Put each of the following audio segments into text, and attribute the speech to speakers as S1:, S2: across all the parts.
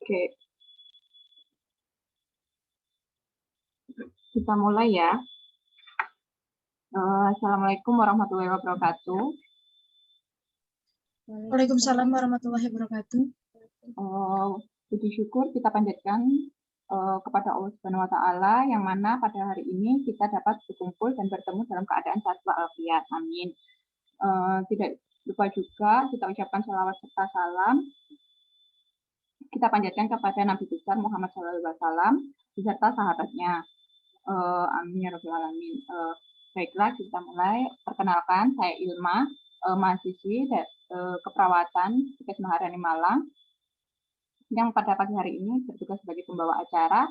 S1: Oke, kita mulai ya. Assalamualaikum warahmatullahi wabarakatuh.
S2: Waalaikumsalam warahmatullahi wabarakatuh.
S1: Puji syukur kita panjatkan kepada Allah Subhanahu wa Ta'ala, yang mana pada hari ini kita dapat berkumpul dan bertemu dalam keadaan sehat walafiat. Amin. Tidak lupa juga kita ucapkan salawat serta salam kita panjatkan kepada Nabi besar Muhammad SAW beserta sahabatnya. Amin ya rabbal alamin. Baiklah, kita mulai. Perkenalkan, saya Ilma, mahasiswi keperawatan Puskes Maharani Malang, yang pada pagi hari ini bertugas sebagai pembawa acara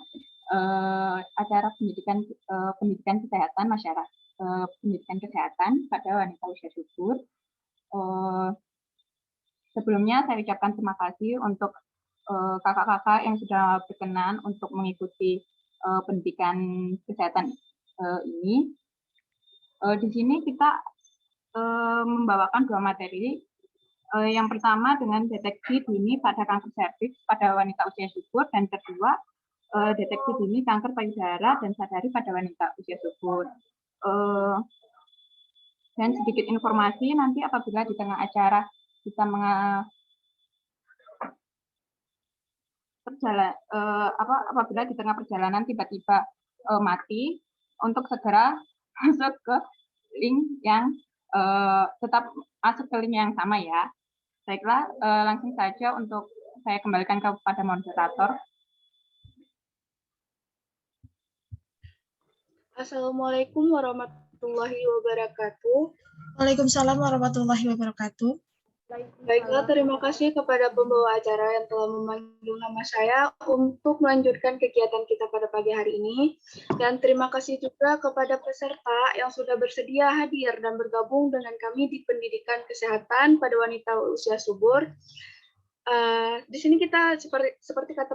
S1: pendidikan kesehatan masyarakat, pendidikan kesehatan pada wanita usia subur. Sebelumnya saya ucapkan terima kasih untuk kakak-kakak yang sudah berkenan untuk mengikuti pendidikan kesehatan ini. Di sini kita membawakan dua materi. Yang pertama dengan deteksi dini pada kanker serviks pada wanita usia subur, dan kedua deteksi dini kanker payudara dan sadari pada wanita usia subur. Dan sedikit informasi, nanti apabila di tengah acara kita apabila di tengah perjalanan tiba-tiba mati, untuk segera masuk ke link yang tetap masuk ke link yang sama ya. Baiklah, langsung saja untuk saya kembalikan kepada moderator.
S3: Assalamualaikum warahmatullahi wabarakatuh.
S2: Waalaikumsalam warahmatullahi wabarakatuh.
S3: Baiklah, terima kasih kepada pembawa acara yang telah memanggil nama saya untuk melanjutkan kegiatan kita pada pagi hari ini. Dan terima kasih juga kepada peserta yang sudah bersedia hadir dan bergabung dengan kami di pendidikan kesehatan pada wanita usia subur. Di sini kita seperti kata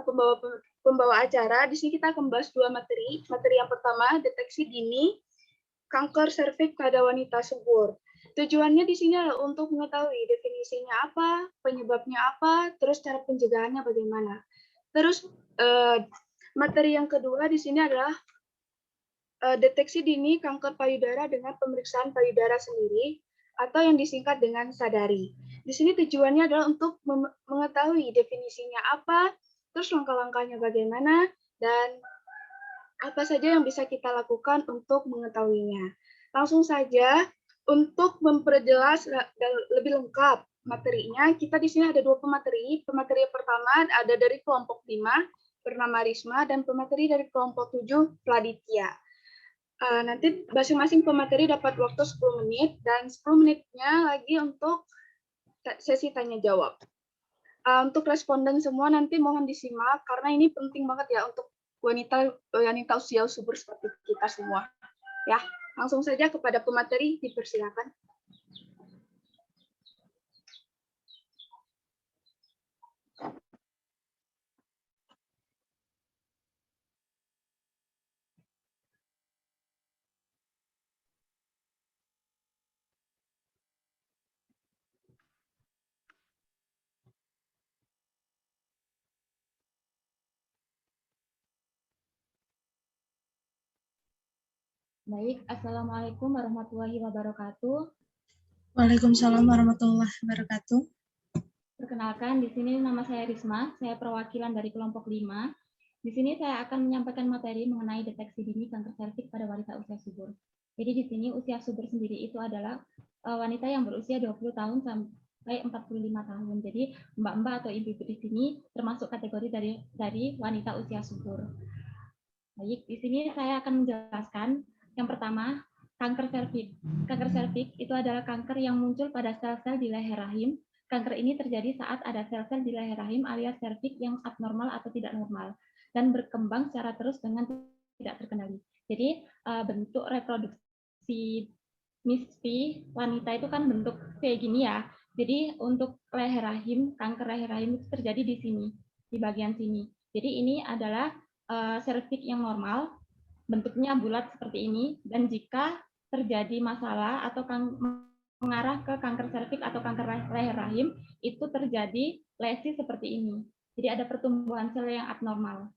S3: pembawa acara, di sini kita akan membahas dua materi. Materi yang pertama, deteksi dini kanker serviks pada wanita subur. Tujuannya di sini adalah untuk mengetahui definisinya apa, penyebabnya apa, terus cara pencegahannya bagaimana. Terus materi yang kedua di sini adalah deteksi dini kanker payudara dengan pemeriksaan payudara sendiri atau yang disingkat dengan sadari. Di sini tujuannya adalah untuk mengetahui definisinya apa, terus langkah-langkahnya bagaimana, dan apa saja yang bisa kita lakukan untuk mengetahuinya. Langsung saja, untuk memperjelas lebih lengkap materinya, kita di sini ada dua pemateri. Pemateri yang pertama ada dari kelompok 5, bernama Risma, dan pemateri dari kelompok 7, Pladitya. Nanti masing-masing pemateri dapat waktu 10 menit, dan 10 menitnya lagi untuk sesi tanya-jawab. Untuk responden semua nanti mohon disimak, karena ini penting banget ya untuk wanita usia subur seperti kita semua. Ya, langsung saja kepada pemateri, dipersilakan.
S4: Baik, Assalamualaikum warahmatullahi wabarakatuh.
S2: Waalaikumsalam warahmatullahi wabarakatuh.
S4: Perkenalkan, di sini nama saya Risma, saya perwakilan dari kelompok 5. Di sini saya akan menyampaikan materi mengenai deteksi dini kanker serviks pada wanita usia subur. Jadi di sini usia subur sendiri itu adalah wanita yang berusia 20 tahun sampai 45 tahun. Jadi mbak-mbak atau ibu-ibu di sini termasuk kategori dari wanita usia subur. Baik, di sini saya akan menjelaskan. Yang pertama, kanker serviks. Kanker serviks itu adalah kanker yang muncul pada sel-sel di leher rahim. Kanker ini terjadi saat ada sel-sel di leher rahim alias serviks yang abnormal atau tidak normal dan berkembang secara terus dengan tidak terkendali. Jadi bentuk reproduksi misfi wanita itu kan bentuk kayak gini ya. Jadi untuk leher rahim, kanker leher rahim itu terjadi di sini, di bagian sini. Jadi ini adalah serviks yang normal, bentuknya bulat seperti ini, dan jika terjadi masalah atau mengarah ke kanker serviks atau kanker leher rahim, itu terjadi lesi seperti ini. Jadi ada pertumbuhan sel yang abnormal.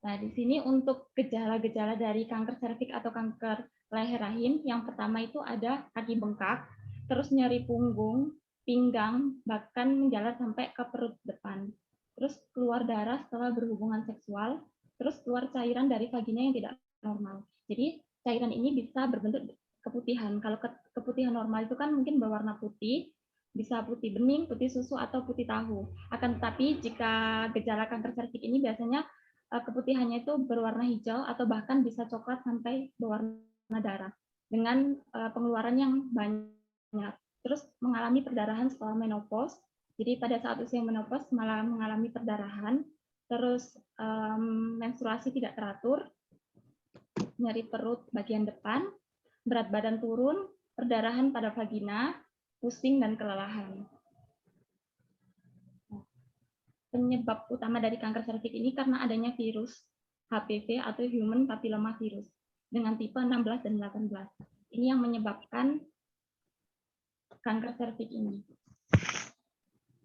S4: Nah, di sini untuk gejala-gejala dari kanker serviks atau kanker leher rahim, yang pertama itu ada kaki bengkak, terus nyeri punggung, pinggang, bahkan menjalar sampai ke perut depan. Terus keluar darah setelah berhubungan seksual, terus keluar cairan dari vagina yang tidak normal. Jadi cairan ini bisa berbentuk keputihan. Kalau keputihan normal itu kan mungkin berwarna putih, bisa putih bening, putih susu, atau putih tahu. Akan tetapi jika gejala kanker serviks ini biasanya keputihannya itu berwarna hijau atau bahkan bisa coklat sampai berwarna darah dengan pengeluaran yang banyak. Terus mengalami perdarahan setelah menopause. Jadi pada saat usia menopause malah mengalami perdarahan. Terus menstruasi tidak teratur, nyeri perut bagian depan, berat badan turun, perdarahan pada vagina, pusing dan kelelahan. Penyebab utama dari kanker serviks ini karena adanya virus HPV atau Human Papilloma Virus dengan tipe 16 dan 18. Ini yang menyebabkan kanker serviks ini.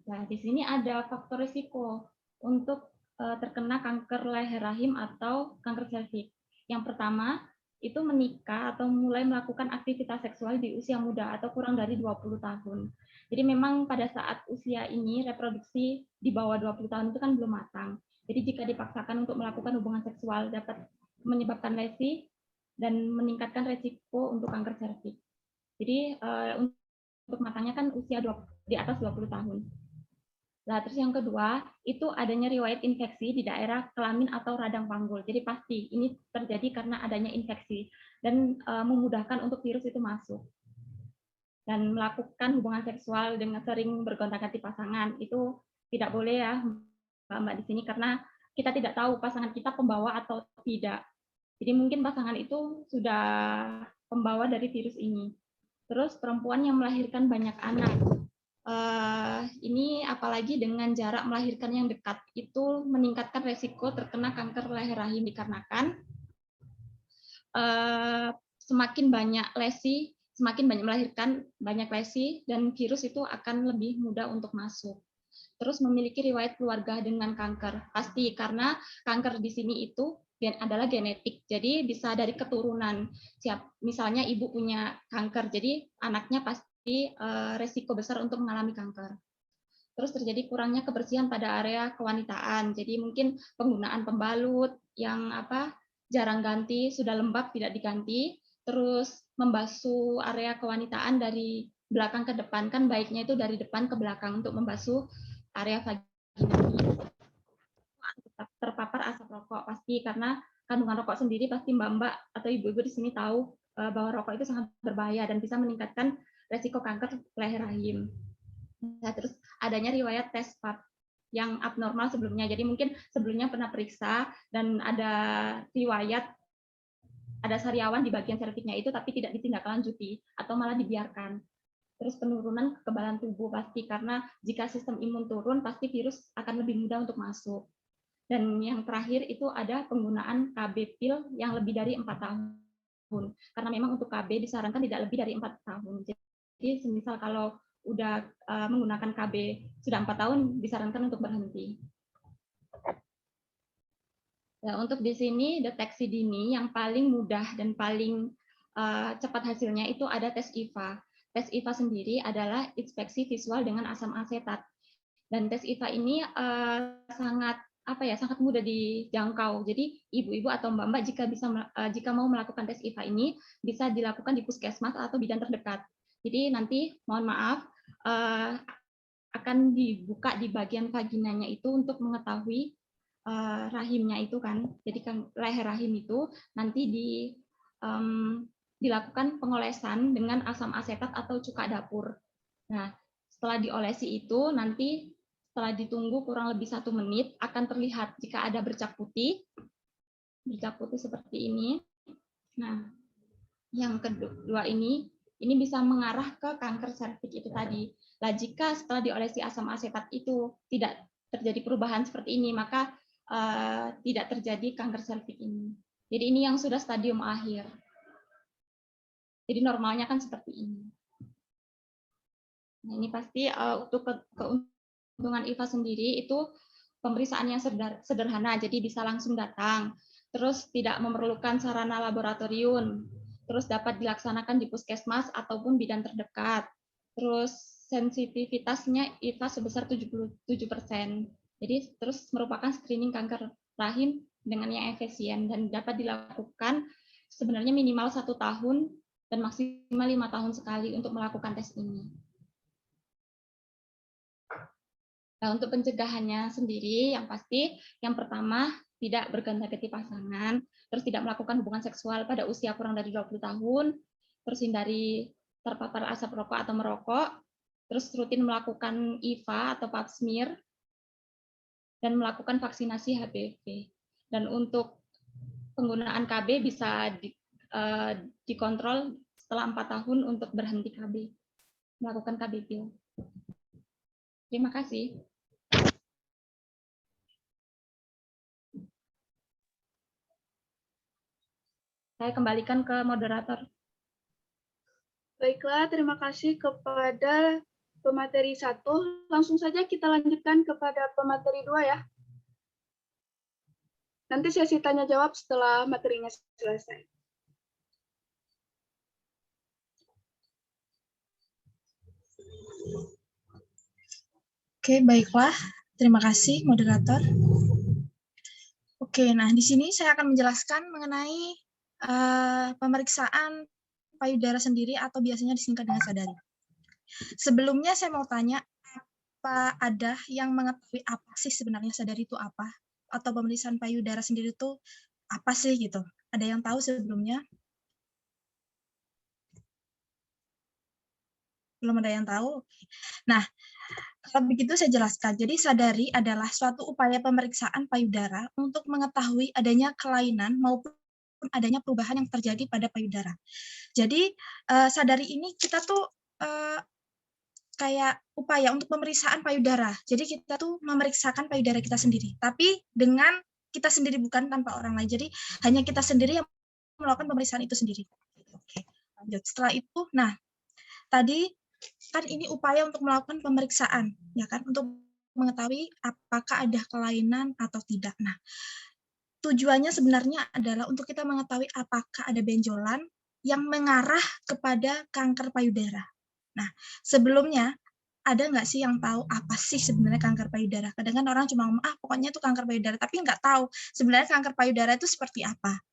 S4: Nah, di sini ada faktor risiko untuk terkena kanker leher rahim atau kanker serviks. Yang pertama, itu menikah atau mulai melakukan aktivitas seksual di usia muda atau kurang dari 20 tahun. Jadi memang pada saat usia ini reproduksi di bawah 20 tahun itu kan belum matang. Jadi jika dipaksakan untuk melakukan hubungan seksual dapat menyebabkan lesi dan meningkatkan resiko untuk kanker serviks. Jadi untuk matangnya kan usia di atas 20 tahun. Nah, terus yang kedua, itu adanya riwayat infeksi di daerah kelamin atau radang panggul. Jadi pasti ini terjadi karena adanya infeksi dan memudahkan untuk virus itu masuk. Dan melakukan hubungan seksual dengan sering bergonta-ganti pasangan itu tidak boleh ya, Mbak di sini, karena kita tidak tahu pasangan kita pembawa atau tidak. Jadi mungkin pasangan itu sudah pembawa dari virus ini. Terus perempuan yang melahirkan banyak anak. Ini apalagi dengan jarak melahirkan yang dekat itu meningkatkan resiko terkena kanker leher rahim dikarenakan semakin banyak lesi, semakin banyak melahirkan banyak lesi dan virus itu akan lebih mudah untuk masuk. Terus memiliki riwayat keluarga dengan kanker pasti karena kanker di sini itu adalah genetik, jadi bisa dari keturunan. Misalnya ibu punya kanker, jadi anaknya pasti resiko besar untuk mengalami kanker. Terus terjadi kurangnya kebersihan pada area kewanitaan, jadi mungkin penggunaan pembalut yang jarang ganti, sudah lembab tidak diganti, terus membasuh area kewanitaan dari belakang ke depan, kan baiknya itu dari depan ke belakang untuk membasuh area vagina. Terpapar asap rokok pasti karena kandungan rokok sendiri pasti mbak-mbak atau ibu-ibu di sini tahu bahwa rokok itu sangat berbahaya dan bisa meningkatkan resiko kanker leher rahim. Nah, terus adanya riwayat tes pap yang abnormal sebelumnya. Jadi mungkin sebelumnya pernah periksa dan ada riwayat ada sariawan di bagian serviksnya itu tapi tidak ditindaklanjuti atau malah dibiarkan. Terus penurunan kekebalan tubuh pasti karena jika sistem imun turun pasti virus akan lebih mudah untuk masuk. Dan yang terakhir itu ada penggunaan KB pil yang lebih dari 4 tahun. Karena memang untuk KB disarankan tidak lebih dari 4 tahun. Jadi semisal kalau udah menggunakan KB sudah 4 tahun disarankan untuk berhenti. Nah, untuk di sini deteksi dini yang paling mudah dan paling cepat hasilnya itu ada tes IVA. Tes IVA sendiri adalah inspeksi visual dengan asam asetat. Dan tes IVA ini sangat mudah dijangkau. Jadi ibu-ibu atau mbak-mbak jika mau melakukan tes IVA ini bisa dilakukan di puskesmas atau bidan terdekat. Jadi nanti mohon maaf akan dibuka di bagian vaginanya itu untuk mengetahui rahimnya itu kan. Jadi kan leher rahim itu nanti dilakukan pengolesan dengan asam asetat atau cuka dapur. Nah, setelah diolesi itu nanti setelah ditunggu kurang lebih 1 menit akan terlihat jika ada bercak putih seperti ini. Nah, yang kedua ini bisa mengarah ke kanker serviks itu tadi. Nah, jika setelah diolesi asam asetat itu tidak terjadi perubahan seperti ini, maka tidak terjadi kanker serviks ini. Jadi ini yang sudah stadium akhir. Jadi normalnya kan seperti ini. Nah, ini pasti untuk Peruntungan IFA sendiri itu pemeriksaan yang sederhana, jadi bisa langsung datang, terus tidak memerlukan sarana laboratorium, terus dapat dilaksanakan di puskesmas ataupun bidan terdekat, terus sensitivitasnya IFA sebesar 77%, jadi terus merupakan screening kanker rahim dengan yang efisien dan dapat dilakukan sebenarnya minimal 1 tahun dan maksimal 5 tahun sekali untuk melakukan tes ini. Nah, untuk pencegahannya sendiri, yang pasti, yang pertama, tidak bergonta-ganti pasangan, terus tidak melakukan hubungan seksual pada usia kurang dari 20 tahun, terus hindari terpapar asap rokok atau merokok, terus rutin melakukan IVA atau pap smear, dan melakukan vaksinasi HPV. Dan untuk penggunaan KB bisa dikontrol setelah 4 tahun untuk berhenti KB, melakukan KB pill. Terima kasih. Saya kembalikan ke moderator.
S3: Baiklah, terima kasih kepada pemateri 1. Langsung saja kita lanjutkan kepada pemateri 2 ya. Nanti sesi tanya jawab setelah materinya selesai.
S2: Oke, baiklah. Terima kasih, moderator. Oke, nah di sini saya akan menjelaskan mengenai pemeriksaan payudara sendiri atau biasanya disingkat dengan sadari. Sebelumnya saya mau tanya, apa ada yang mengetahui apa sih sebenarnya sadari itu apa? Atau pemeriksaan payudara sendiri itu apa sih gitu? Ada yang tahu sebelumnya? Belum ada yang tahu? Nah, kalau begitu saya jelaskan. Jadi sadari adalah suatu upaya pemeriksaan payudara untuk mengetahui adanya kelainan maupun adanya perubahan yang terjadi pada payudara. Jadi sadari ini kita tuh kayak upaya untuk pemeriksaan payudara. Jadi kita tuh memeriksakan payudara kita sendiri, tapi dengan kita sendiri, bukan tanpa orang lain. Jadi hanya kita sendiri yang melakukan pemeriksaan itu sendiri. Oke, lanjut. Setelah itu, nah tadi kan ini upaya untuk melakukan pemeriksaan, ya kan, untuk mengetahui apakah ada kelainan atau tidak. Nah, tujuannya sebenarnya adalah untuk kita mengetahui apakah ada benjolan yang mengarah kepada kanker payudara. Nah, sebelumnya ada nggak sih yang tahu apa sih sebenarnya kanker payudara? Kadang kan orang cuma ngomong, pokoknya itu kanker payudara, tapi nggak tahu sebenarnya kanker payudara itu seperti apa,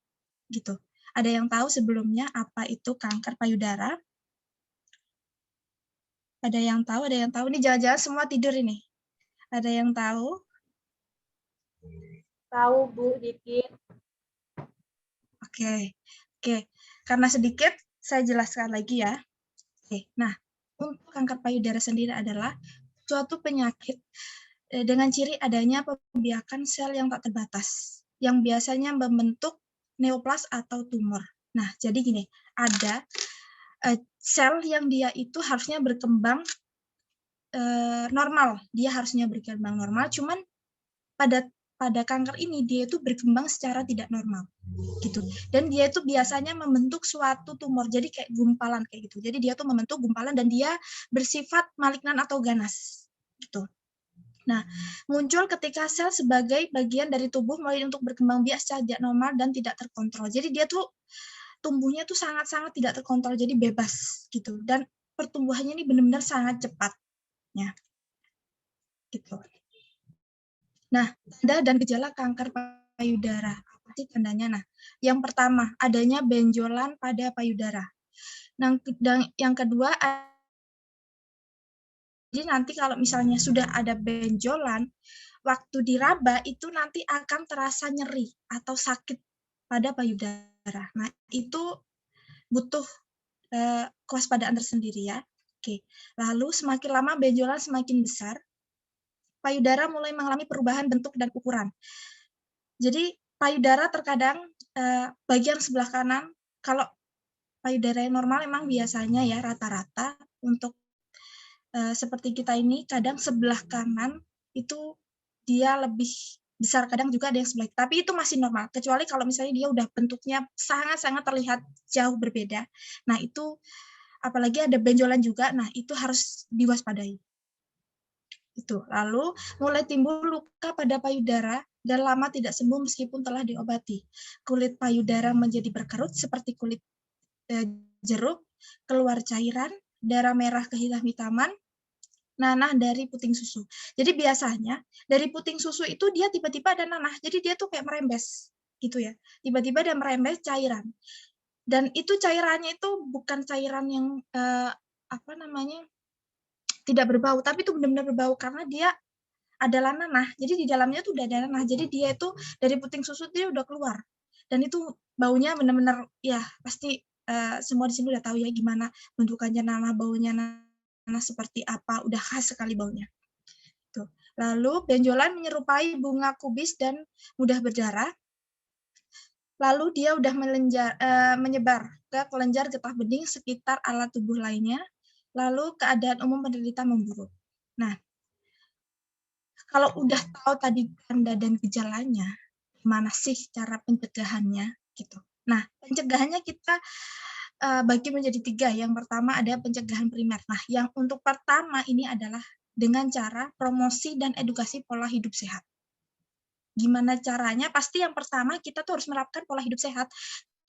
S2: gitu. Ada yang tahu sebelumnya apa itu kanker payudara? Ada yang tahu? Ada yang tahu? Ini jangan-jangan semua tidur ini. Ada yang tahu?
S3: Tahu, Bu, dikit.
S2: Oke. Karena sedikit, saya jelaskan lagi ya. Oke. Nah, untuk kanker payudara sendiri adalah suatu penyakit dengan ciri adanya pembiakan sel yang tak terbatas, yang biasanya membentuk neoplas atau tumor. Nah, jadi gini, ada sel yang dia itu harusnya berkembang normal, dia harusnya berkembang normal, cuman pada kanker ini dia itu berkembang secara tidak normal, gitu. Dan dia itu biasanya membentuk suatu tumor, jadi kayak gumpalan kayak gitu. Jadi dia tuh membentuk gumpalan dan dia bersifat malignan atau ganas, gitu. Nah, muncul ketika sel sebagai bagian dari tubuh mulai untuk berkembang biak secara tidak normal dan tidak terkontrol. Jadi dia tuh tumbuhnya tuh sangat-sangat tidak terkontrol, jadi bebas gitu. Dan pertumbuhannya ini benar-benar sangat cepat. Ya. Gitu. Nah, tanda dan gejala kanker payudara. Apa sih tandanya? Nah, yang pertama, adanya benjolan pada payudara. Dan yang kedua, jadi nanti kalau misalnya sudah ada benjolan, waktu diraba itu nanti akan terasa nyeri atau sakit pada payudara. Nah, itu butuh kewaspadaan tersendiri ya. Oke. Lalu semakin lama benjolan semakin besar, payudara mulai mengalami perubahan bentuk dan ukuran. Jadi payudara terkadang bagian sebelah kanan, kalau payudara yang normal memang biasanya ya rata-rata untuk seperti kita ini, kadang sebelah kanan itu dia lebih besar, kadang juga ada yang sebelah, tapi itu masih normal, kecuali kalau misalnya dia udah bentuknya sangat-sangat terlihat jauh berbeda. Nah itu, apalagi ada benjolan juga, nah itu harus diwaspadai. Itu. Lalu mulai timbul luka pada payudara dan lama tidak sembuh meskipun telah diobati. Kulit payudara menjadi berkerut seperti kulit jeruk, keluar cairan, darah merah kehitam-hitaman, nanah dari puting susu. Jadi biasanya dari puting susu itu dia tiba-tiba ada nanah. Jadi dia tuh kayak merembes gitu ya. Tiba-tiba dia merembes cairan. Dan itu cairannya itu bukan cairan yang apa namanya? Tidak berbau, tapi itu benar-benar berbau karena dia adalah nanah. Jadi di dalamnya tuh udah ada nanah. Jadi dia itu dari puting susu dia udah keluar. Dan itu baunya benar-benar ya pasti semua di sini udah tahu ya gimana bentukannya nanah, baunya nanah seperti apa, udah khas sekali baunya. Tuh. Lalu benjolan menyerupai bunga kubis dan mudah berdarah. Lalu dia udah menyebar ke kelenjar getah bening sekitar alat tubuh lainnya. Lalu keadaan umum penderita memburuk. Nah, kalau udah tahu tadi tanda dan gejalanya, gimana sih cara pencegahannya gitu. Nah, pencegahannya kita bagi menjadi 3. Yang pertama ada pencegahan primer. Nah, yang untuk pertama ini adalah dengan cara promosi dan edukasi pola hidup sehat. Gimana caranya? Pasti yang pertama kita tuh harus menerapkan pola hidup sehat.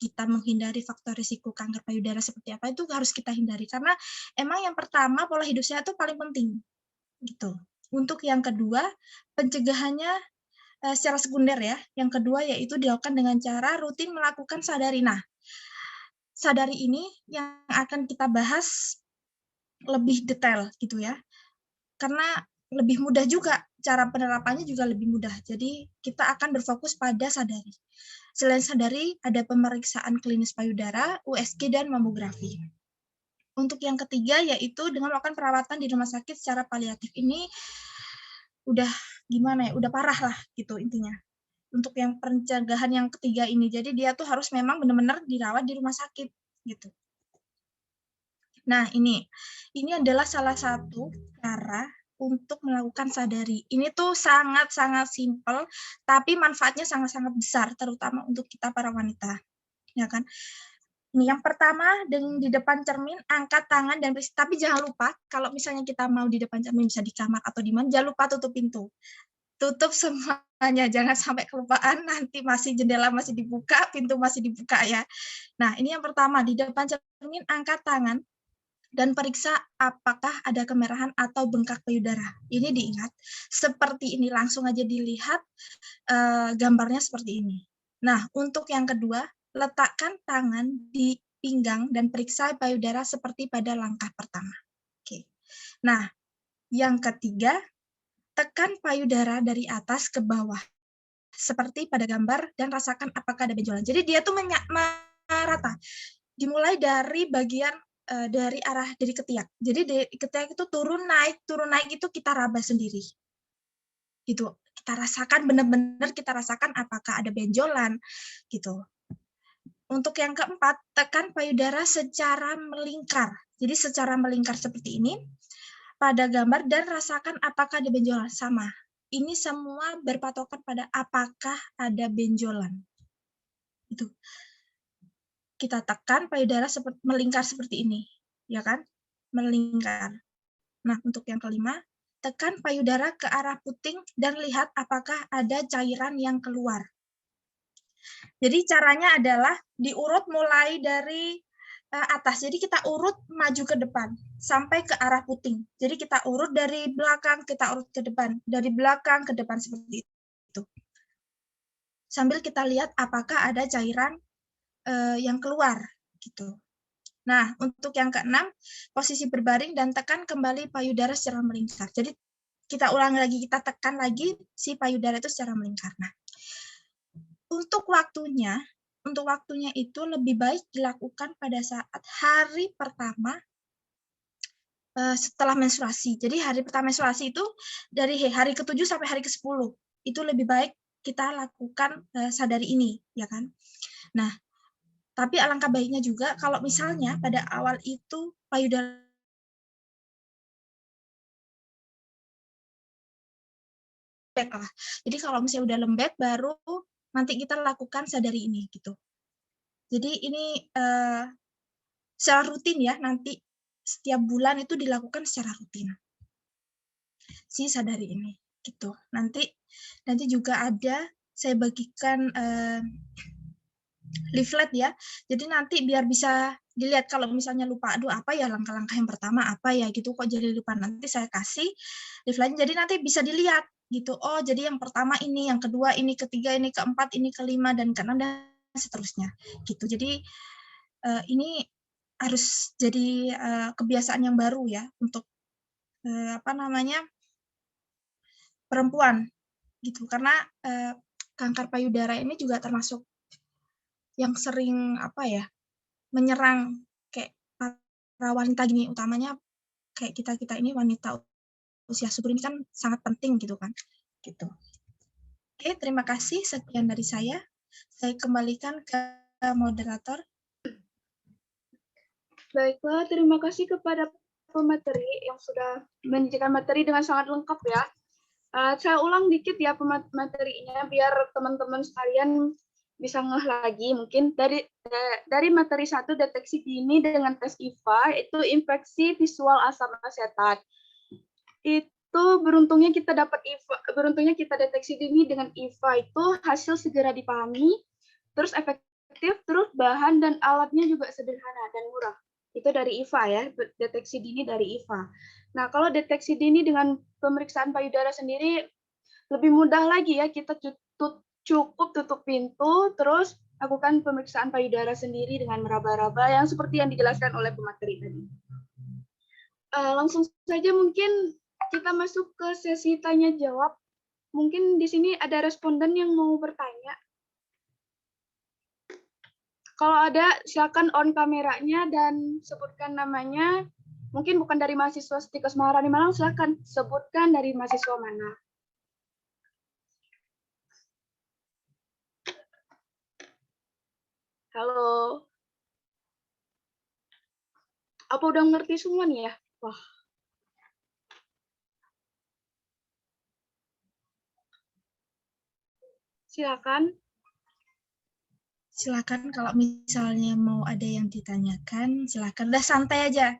S2: Kita menghindari faktor risiko kanker payudara seperti apa itu harus kita hindari karena emang yang pertama pola hidup sehat itu paling penting gitu. Untuk yang kedua pencegahannya secara sekunder ya. Yang kedua yaitu dilakukan dengan cara rutin melakukan sadari. Nah, sadari ini yang akan kita bahas lebih detail gitu ya. Karena lebih mudah juga cara penerapannya juga lebih mudah. Jadi kita akan berfokus pada sadari. Selain sadari, ada pemeriksaan klinis payudara, USG, dan mamografi. Untuk yang ketiga, yaitu dengan melakukan perawatan di rumah sakit secara paliatif. Ini udah gimana ya, udah parah lah gitu intinya. Untuk yang pencegahan yang ketiga ini, jadi dia tuh harus memang benar-benar dirawat di rumah sakit gitu. Nah ini adalah salah satu cara untuk melakukan sadari. Ini tuh sangat-sangat simpel, tapi manfaatnya sangat-sangat besar, terutama untuk kita para wanita, ya kan? Ini yang pertama, di depan cermin, angkat tangan dan tapi jangan lupa, kalau misalnya kita mau di depan cermin bisa di kamar atau di mana, jangan lupa tutup pintu. Tutup semuanya, jangan sampai kelupaan, nanti masih jendela masih dibuka, pintu masih dibuka ya. Nah, ini yang pertama, di depan cermin, angkat tangan, dan periksa apakah ada kemerahan atau bengkak payudara. Ini diingat, seperti ini langsung aja dilihat gambarnya seperti ini. Nah, untuk yang kedua, letakkan tangan di pinggang dan periksa payudara seperti pada langkah pertama. Oke. Nah, yang ketiga, tekan payudara dari atas ke bawah, seperti pada gambar, dan rasakan apakah ada benjolan. Jadi dia tuh merata. Dimulai dari bagian dari arah dari ketiak. Jadi dari ketiak itu turun naik itu kita raba sendiri. Gitu. Kita rasakan benar-benar kita rasakan apakah ada benjolan gitu. Untuk yang keempat, tekan payudara secara melingkar. Jadi secara melingkar seperti ini pada gambar dan rasakan apakah ada benjolan. Sama. Ini semua berpatokan pada apakah ada benjolan. Itu. Kita tekan payudara melingkar seperti ini, ya kan? Melingkar. Nah, untuk yang kelima, tekan payudara ke arah puting dan lihat apakah ada cairan yang keluar. Jadi caranya adalah diurut mulai dari atas. Jadi kita urut maju ke depan sampai ke arah puting. Jadi kita urut dari belakang, kita urut ke depan. Dari belakang ke depan seperti itu. Sambil kita lihat apakah ada cairan yang keluar gitu. Nah, untuk yang keenam, posisi berbaring dan tekan kembali payudara secara melingkar. Jadi kita ulangi lagi, kita tekan lagi si payudara itu secara melingkar. Nah, untuk waktunya itu lebih baik dilakukan pada saat hari pertama setelah menstruasi. Jadi hari pertama menstruasi itu dari hari ke-7 sampai hari ke-10. Itu lebih baik kita lakukan sadari ini, ya kan? Nah, tapi alangkah baiknya juga kalau misalnya pada awal itu payudara lembek lah. Jadi kalau misalnya udah lembek baru nanti kita lakukan sadari ini gitu. Jadi ini secara rutin ya, nanti setiap bulan itu dilakukan secara rutin. si Sadari ini gitu. Nanti juga ada saya bagikan leaflet ya. Jadi nanti biar bisa dilihat kalau misalnya lupa, aduh apa ya langkah-langkah yang pertama apa ya gitu kok jadi lupa. Nanti saya kasih leafletnya jadi nanti bisa dilihat gitu. Oh, jadi yang pertama ini, yang kedua ini, ketiga ini, keempat ini, kelima dan keenam dan seterusnya gitu. Jadi ini harus jadi kebiasaan yang baru ya untuk perempuan gitu. Karena kanker payudara ini juga termasuk yang sering menyerang kayak para wanita gini, utamanya kayak kita ini wanita usia subur ini kan sangat penting gitu kan. Gitu. Oke, terima kasih. Sekian dari saya. Saya kembalikan ke moderator.
S3: Baiklah, terima kasih kepada pemateri yang sudah menyajikan materi dengan sangat lengkap ya. Saya ulang dikit ya materinya biar teman-teman sekalian bisa ngeh lagi. Mungkin dari materi 1 deteksi dini dengan tes IVA itu infeksi visual asam asetat. Itu beruntungnya kita deteksi dini dengan IVA itu hasil segera dipahami, terus efektif, terus bahan dan alatnya juga sederhana dan murah. Itu dari IVA ya, deteksi dini dari IVA. Nah, kalau deteksi dini dengan pemeriksaan payudara sendiri lebih mudah lagi ya, kita cukup tutup pintu, terus lakukan pemeriksaan payudara sendiri dengan meraba-raba yang seperti yang dijelaskan oleh pemateri tadi. Langsung saja mungkin kita masuk ke sesi tanya jawab. Mungkin di sini ada responden yang mau bertanya. Kalau ada, silakan on kameranya dan sebutkan namanya. Mungkin bukan dari mahasiswa Stikes Maharani Malang, silakan sebutkan dari mahasiswa mana. Halo. Apa udah ngerti semua nih ya? Wah. Silakan.
S2: Silakan kalau misalnya mau ada yang ditanyakan, silakan. Udah santai aja.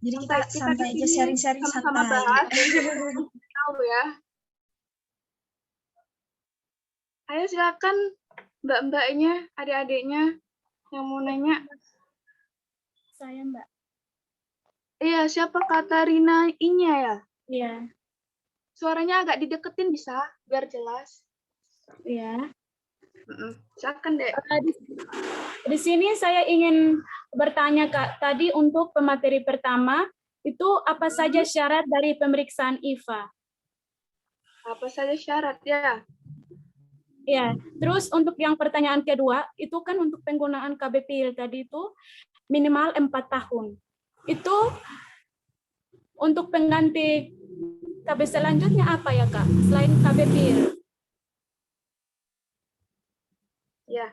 S2: Jadi kita santai aja, sharing-sharing
S3: sama-sama
S2: santai.
S3: bahas. Tahu ya. Ayo silakan mbak-mbaknya, adik-adiknya yang mau nanya.
S5: Saya, Mbak.
S3: Iya, siapa Katarina Inya ya?
S5: Iya.
S3: Suaranya agak dideketin bisa, biar jelas.
S5: Iya.
S3: Silakan, Dek.
S5: Di sini saya ingin bertanya, Kak. Tadi untuk pemateri pertama, itu apa saja syarat dari pemeriksaan IVA?
S3: Apa saja syarat ya?
S5: Ya, terus untuk yang pertanyaan kedua, itu kan untuk penggunaan KB PIL tadi itu minimal 4 tahun. Itu untuk pengganti KB selanjutnya apa ya, Kak? Selain KB PIL?
S3: Ya,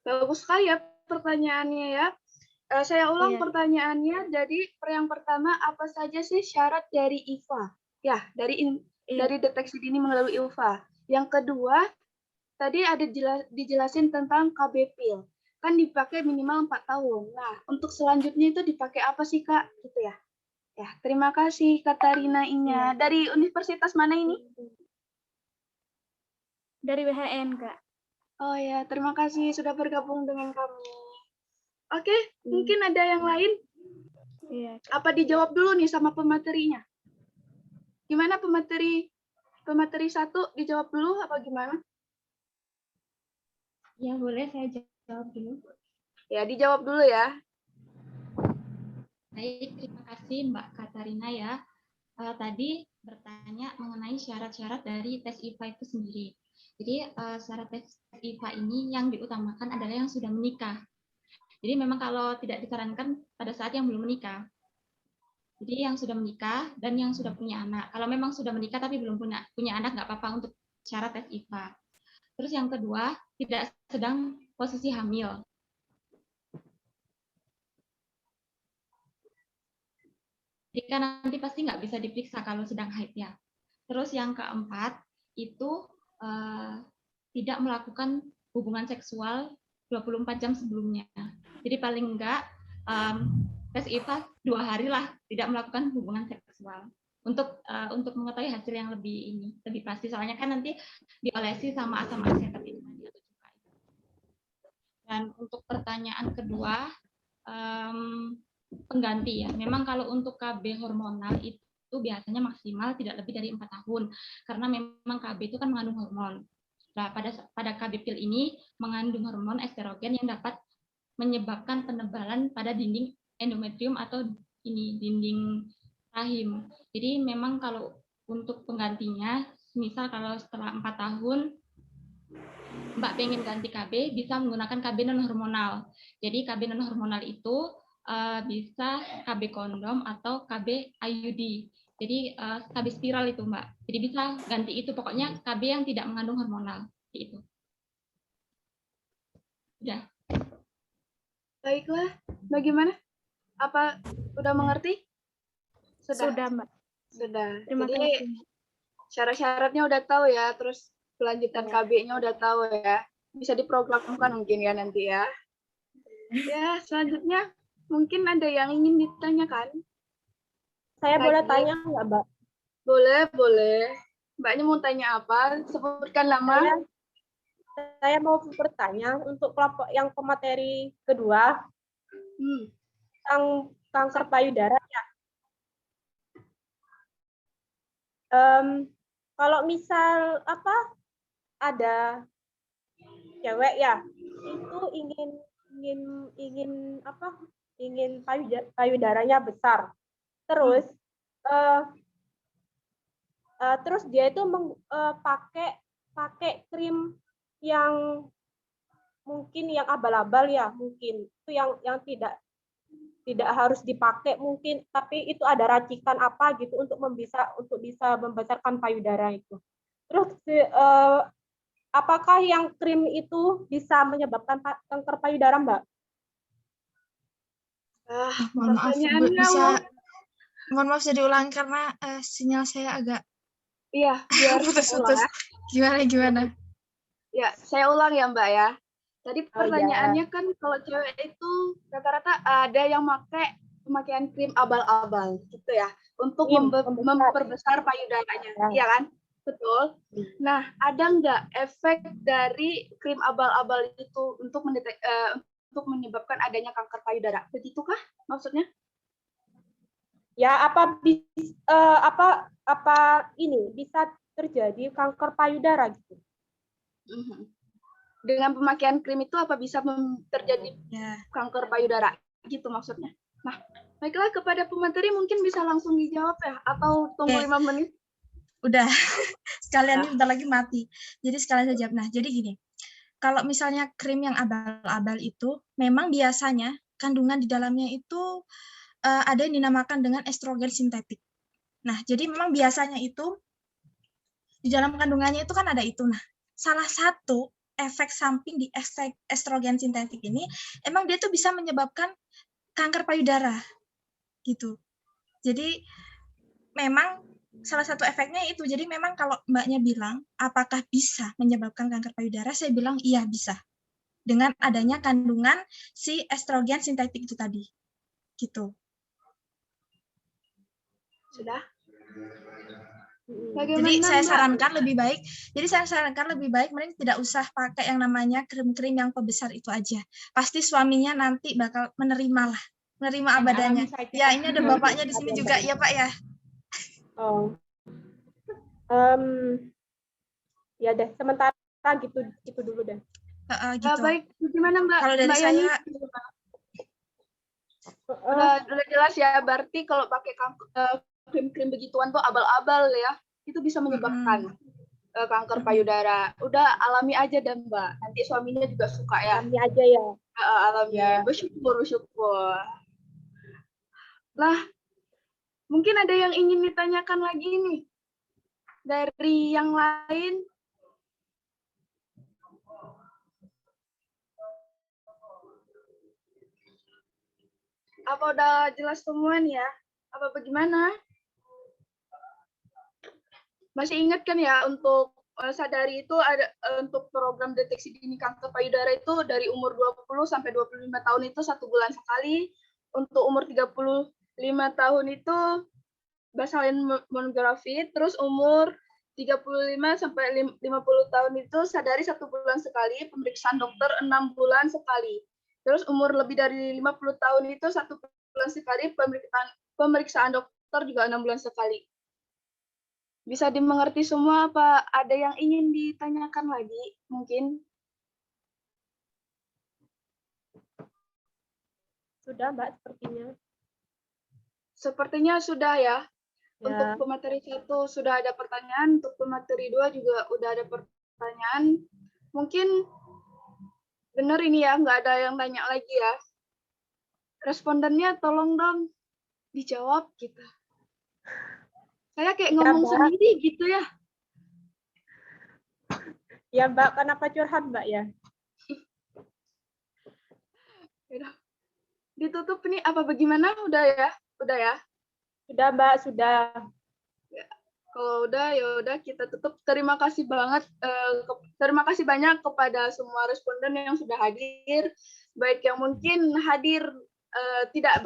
S3: bagus sekali ya pertanyaannya ya. Saya ulang pertanyaannya. Jadi yang pertama, apa saja sih syarat dari IVA? Ya, dari deteksi dini melalui IVA. Yang kedua, tadi ada dijelasin tentang KB PIL. Kan dipakai minimal 4 tahun. Nah, untuk selanjutnya itu dipakai apa sih, Kak? Gitu ya. Ya, terima kasih Katarina Inya. Dari universitas mana ini?
S5: Dari WHN, Kak.
S3: Oh ya, terima kasih sudah bergabung dengan kami. Oke, mungkin ada yang lain?
S5: Iya.
S3: Apa dijawab dulu nih sama pematerinya? Gimana pemateri 1 dijawab dulu apa gimana?
S4: Ya, boleh saya jawab dulu.
S3: Ya, dijawab dulu ya.
S4: Baik, terima kasih Mbak Katarina ya. Tadi bertanya mengenai syarat-syarat dari tes IVA itu sendiri. Jadi syarat tes IVA ini yang diutamakan adalah yang sudah menikah. Jadi memang kalau tidak disarankan pada saat yang belum menikah. Jadi yang sudah menikah dan yang sudah punya anak. Kalau memang sudah menikah tapi belum punya anak, nggak apa-apa untuk syarat tes IVA. Terus yang kedua, tidak sedang posisi hamil. Jadi kan nanti pasti nggak bisa diperiksa kalau sedang haid ya. Terus yang keempat, itu tidak melakukan hubungan seksual 24 jam sebelumnya. Jadi paling enggak tes IVA 2 hari lah tidak melakukan hubungan seksual. untuk mengetahui hasil yang lebih pasti, soalnya kan nanti diolesi sama asam asetat ini tadi atau cuka. Dan untuk pertanyaan kedua, pengganti ya. Memang kalau untuk KB hormonal itu biasanya maksimal tidak lebih dari 4 tahun, karena memang KB itu kan mengandung hormon. Nah, pada KB pil ini mengandung hormon estrogen yang dapat menyebabkan penebalan pada dinding endometrium atau dinding rahim. Jadi memang kalau untuk penggantinya, misal kalau setelah 4 tahun Mbak pengen ganti KB, bisa menggunakan KB non hormonal. Jadi KB non hormonal itu bisa KB kondom atau KB IUD. Jadi KB spiral itu Mbak. Jadi bisa ganti itu, pokoknya KB yang tidak mengandung hormonal. Itu. Udah.
S3: Baiklah, bagaimana? Apa udah mengerti?
S5: Sudah, Mbak.
S3: Sudah.
S5: Terima
S3: Jadi
S5: kasih.
S3: syarat-syaratnya udah tahu ya, terus kelanjutan KB-nya udah tahu ya. Bisa diprogramkan mungkin ya nanti ya. Ya, selanjutnya mungkin ada yang ingin ditanyakan.
S6: Saya
S3: Lagi.
S6: boleh tanya nggak, Mbak?
S3: Boleh, boleh. Mbaknya mau tanya apa? Sebutkan nama.
S6: Saya mau bertanya untuk kelompok yang pemateri kedua, tentang kanker payudara ya. Kalau misal ada cewek ya, itu ingin payudaranya besar, terus terus dia itu pakai krim yang mungkin yang abal-abal ya, mungkin itu yang tidak harus dipakai mungkin, tapi itu ada racikan apa gitu untuk bisa membesarkan payudara itu. Terus apakah yang krim itu bisa menyebabkan kanker payudara, Mbak?
S2: Mohon maaf, Bu, mohon maaf bisa diulang karena sinyal saya agak
S3: biar
S2: putus-putus. Gimana?
S3: Ya, saya ulang ya Mbak ya. Tadi pertanyaannya kan kalau cewek itu rata-rata ada yang pakai pemakaian krim abal-abal gitu ya, untuk memperbesar payudaranya, iya kan? Betul. Nah, ada nggak efek dari krim abal-abal itu untuk menyebabkan adanya kanker payudara? Begitukah maksudnya?
S6: Ya, apa ini bisa terjadi kanker payudara gitu?
S3: Dengan pemakaian krim itu apa bisa terjadi kanker payudara gitu maksudnya? Nah, baiklah, kepada pemateri mungkin bisa langsung dijawab ya, atau tunggu 5 menit?
S2: Udah, sekalian ini bentar lagi mati. Jadi sekalian saja. Nah, jadi gini, kalau misalnya krim yang abal-abal itu, memang biasanya kandungan di dalamnya itu ada yang dinamakan dengan estrogen sintetik. Nah, jadi memang biasanya itu di dalam kandungannya itu kan ada itu. Nah, salah satu efek samping di estrogen sintetik ini, emang dia tuh bisa menyebabkan kanker payudara, gitu. Jadi memang salah satu efeknya itu. Jadi memang kalau Mbaknya bilang, apakah bisa menyebabkan kanker payudara? Saya bilang iya bisa. Dengan adanya kandungan si estrogen sintetik itu tadi, gitu.
S3: Sudah.
S2: Jadi saya sarankan lebih baik, mending tidak usah pakai yang namanya krim-krim yang pembesar itu aja. Pasti suaminya nanti bakal menerima abadannya. Ya, ini ada bapaknya di sini juga, ya Pak ya.
S6: Oh, ya deh, sementara gitu dulu deh.
S2: Gitu.
S3: Baik, gimana Mbak?
S2: Kalau dari
S3: Mbak
S2: saya
S3: udah jelas ya, berarti kalau pakai krim-krim begituan tuh abal-abal ya, itu bisa menyebabkan kanker payudara. Udah alami aja dan Mbak, nanti suaminya juga suka ya.
S6: Alami aja ya.
S3: Alami, ya. Bersyukur. Lah, mungkin ada yang ingin ditanyakan lagi nih dari yang lain. Apa udah jelas semua nih ya? Apa bagaimana? Masih ingat kan ya, untuk Sadari itu ada untuk program deteksi dini kanker payudara itu dari umur 20 sampai 25 tahun itu 1 bulan sekali. Untuk umur 35 tahun itu bersalin monografi, terus umur 35 sampai 50 tahun itu sadari 1 bulan sekali, pemeriksaan dokter 6 bulan sekali. Terus umur lebih dari 50 tahun itu 1 bulan sekali, pemeriksaan dokter juga 6 bulan sekali. Bisa dimengerti semua apa ada yang ingin ditanyakan lagi mungkin?
S6: Sudah, Mbak, sepertinya.
S3: Sepertinya sudah ya.
S6: Ya.
S3: Untuk pemateri 1 sudah ada pertanyaan, untuk pemateri 2 juga udah ada pertanyaan. Mungkin benar ini ya, nggak ada yang tanya lagi ya. Respondennya tolong dong dijawab gitu. Saya kayak ngomong sendiri gitu ya.
S6: Ya, Mbak, kenapa curhat, Mbak ya?
S3: Ditutup ini apa bagaimana? Udah ya? Udah ya?
S6: Sudah, Mbak, sudah.
S3: Ya. Kalau udah ya udah kita tutup. Terima kasih banget, terima kasih banyak kepada semua responden yang sudah hadir, baik yang mungkin hadir tidak